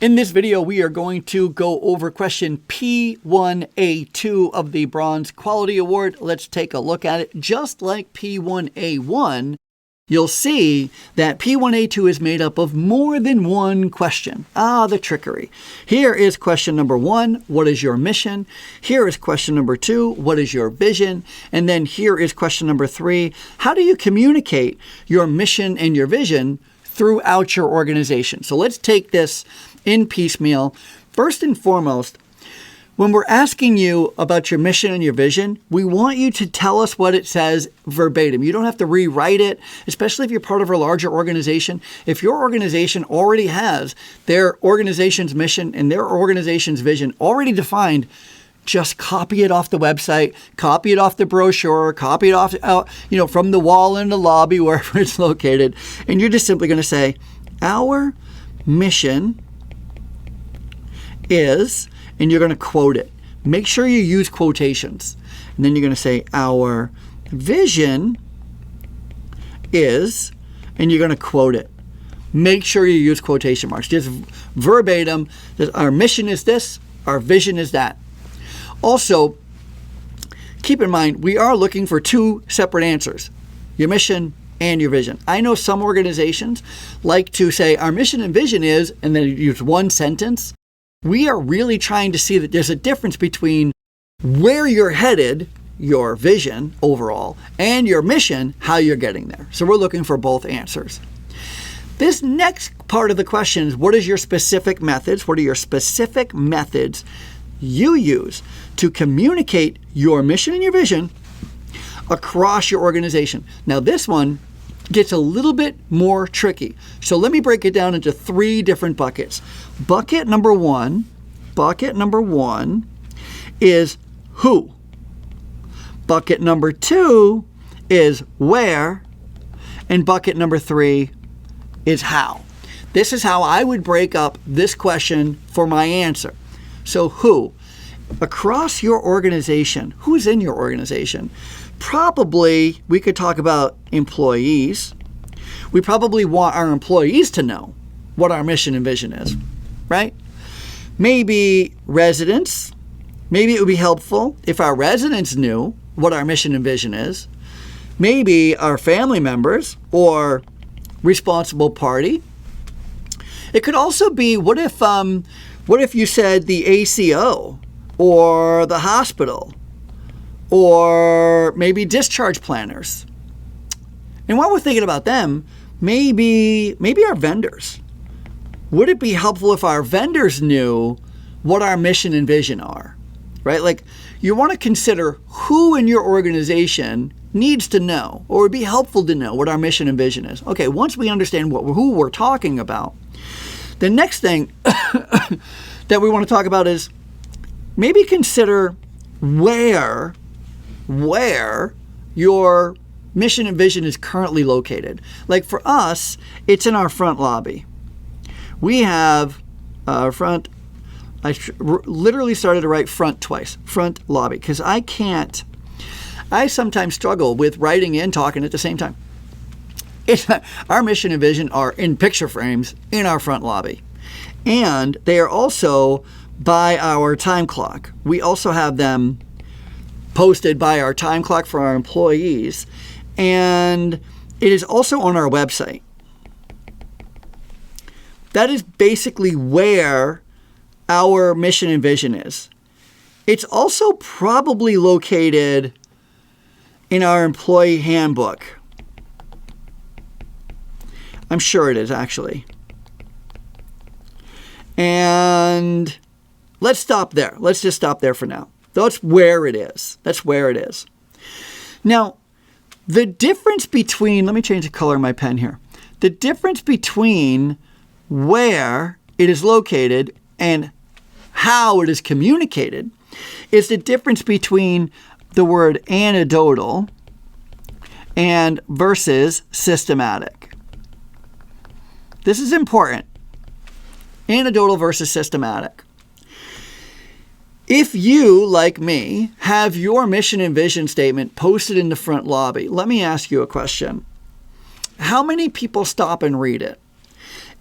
In this video, we are going to go over question P1A2 of the Bronze Quality Award. Let's take a look at it. Just like P1A1, you'll see that P1A2 is made up of more than one question. The trickery. Here is question number 1, what is your mission? Here is question number 2, what is your vision? And then here is question number 3, how do you communicate your mission and your vision throughout your organization? So let's take this in piecemeal. First and foremost, when we're asking you about your mission and your vision, we want you to tell us what it says verbatim. You don't have to rewrite it, especially if you're part of a larger organization. If your organization already has their organization's mission and their organization's vision already defined, just copy it off the website, copy it off the brochure, copy it off, from the wall in the lobby, wherever it's located. And you're just simply going to say, our mission is, and you're going to quote it. Make sure you use quotations. And then you're going to say, our vision is, and you're going to quote it. Make sure you use quotation marks. Just verbatim, our mission is this, our vision is that. Also, keep in mind, we are looking for 2 separate answers, your mission and your vision. I know some organizations like to say our mission and vision is, and then use one sentence. We are really trying to see that there's a difference between where you're headed, your vision overall, and your mission, how you're getting there. So we're looking for both answers. This next part of the question is, what is your specific methods? What are your specific methods you use to communicate your mission and your vision across your organization? Now, this one gets a little bit more tricky. So let me break it down into 3 different buckets. Bucket number one is who. Bucket number 2 is where. And bucket number 3 is how. This is how I would break up this question for my answer. So who? Across your organization, who's in your organization? Probably we could talk about employees. We probably want our employees to know what our mission and vision is, right? Maybe residents. Maybe it would be helpful if our residents knew what our mission and vision is. Maybe our family members or responsible party. It could also be, what if you said the ACO or the hospital or maybe discharge planners? And while we're thinking about them, maybe our vendors. Would it be helpful if our vendors knew what our mission and vision are, right? Like, you want to consider who in your organization needs to know, or would be helpful to know what our mission and vision is. Okay, once we understand who we're talking about, the next thing that we want to talk about is maybe consider where your mission and vision is currently located. Like for us, it's in our front lobby. We have front. I literally started to write front twice, front lobby, because I sometimes struggle with writing and talking at the same time. Our mission and vision are in picture frames in our front lobby. And they are also by our time clock. We also have them posted by our time clock for our employees. And it is also on our website. That is basically where our mission and vision is. It's also probably located in our employee handbook. I'm sure it is, actually. And let's stop there. Let's just stop there for now. That's where it is. That's where it is. Now, the difference between, let me change the color of my pen here. The difference between where it is located and how it is communicated is the difference between the word anecdotal and versus systematic. This is important. Anecdotal versus systematic. If you, like me, have your mission and vision statement posted in the front lobby, let me ask you a question. How many people stop and read it?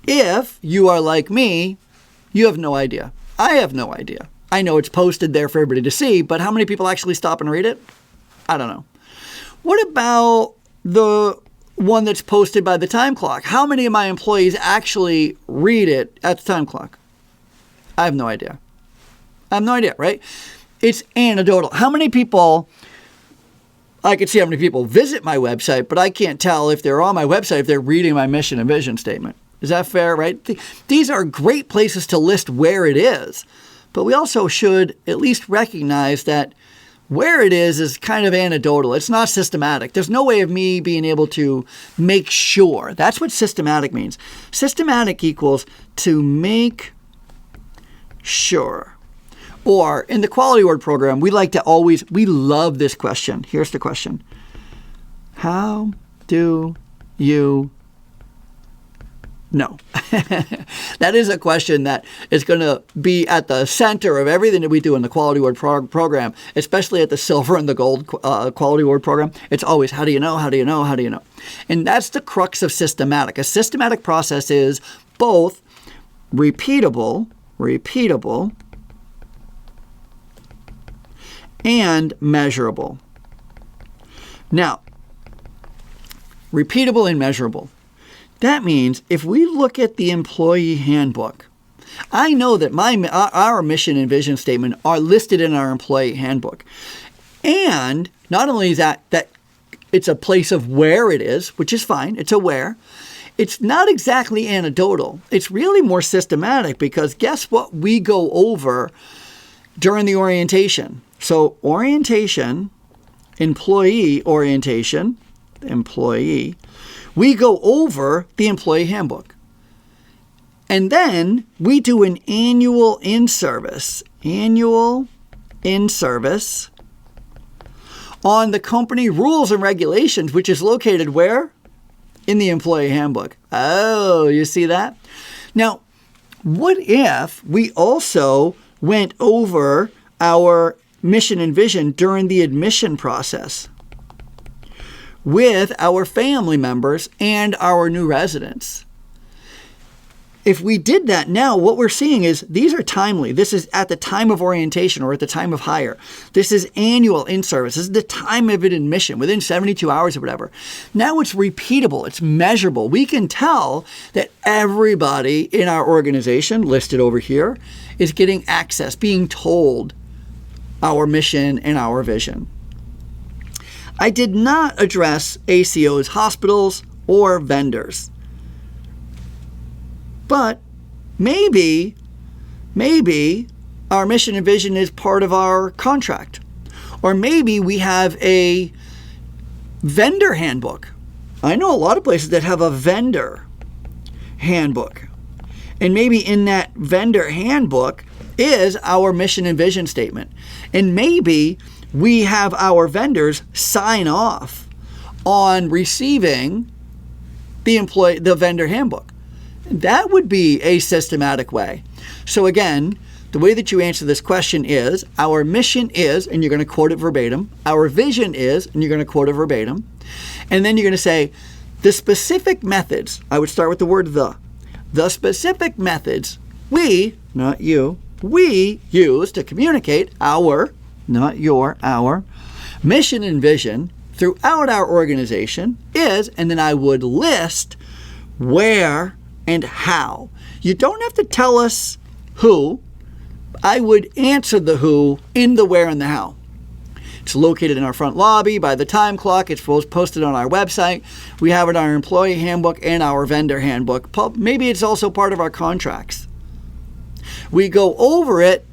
If you are like me, You have no idea. I have no idea. I know it's posted there for everybody to see, but how many people actually stop and read it? I don't know. What about the one that's posted by the time clock? How many of my employees actually read it at the time clock? I have no idea. I have no idea, right? It's anecdotal. How many people, I can see how many people visit my website, but I can't tell if they're on my website, if they're reading my mission and vision statement. Is that fair, right? These are great places to list where it is, but we also should at least recognize that where it is kind of anecdotal. It's not systematic. There's no way of me being able to make sure. That's what systematic means. Systematic equals to make sure. Or in the quality award program, we love this question. Here's the question. How do you know? That is a question that is going to be at the center of everything that we do in the quality award program, especially at the silver and the gold quality award program. It's always, how do you know? How do you know? How do you know? And that's the crux of systematic. A systematic process is both repeatable, and measurable. Now, repeatable and measurable. That means if we look at the employee handbook, I know that our mission and vision statement are listed in our employee handbook. And not only is that it's a place of where it is, which is fine, it's a where. It's not exactly anecdotal. It's really more systematic because guess what we go over during the orientation? So orientation, employee orientation, employee, we go over the employee handbook. And then we do an annual in-service on the company rules and regulations, which is located where? In the employee handbook. Oh, you see that? Now, what if we also went over our mission and vision during the admission process with our family members and our new residents? If we did that now, what we're seeing is these are timely. This is at the time of orientation or at the time of hire. This is annual in-service. This is the time of an admission, within 72 hours or whatever. Now it's repeatable. It's measurable. We can tell that everybody in our organization, listed over here, is getting access, being told our mission and our vision. I did not address ACOs, hospitals, or vendors. But maybe our mission and vision is part of our contract. Or maybe we have a vendor handbook. I know a lot of places that have a vendor handbook. And maybe in that vendor handbook is our mission and vision statement. And maybe we have our vendors sign off on receiving the vendor handbook. That would be a systematic way. So again, the way that you answer this question is, our mission is, and you're going to quote it verbatim, our vision is, and you're going to quote it verbatim, and then you're going to say, the specific methods, I would start with the word the specific methods we, not you, we use to communicate our, not your, our mission and vision throughout our organization is, and then I would list where and how. You don't have to tell us who. I would answer the who in the where and the how. It's located in our front lobby by the time clock. It's posted on our website. We have it in our employee handbook and our vendor handbook. Maybe it's also part of our contracts. We go over it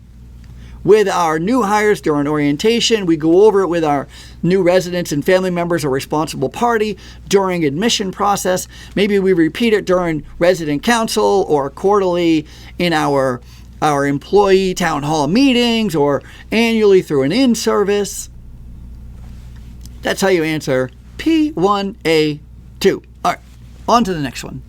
with our new hires during orientation. We go over it with our new residents and family members or responsible party during admission process. Maybe we repeat it during resident council or quarterly in our employee town hall meetings or annually through an in-service. That's how you answer P1A2. All right, on to the next one.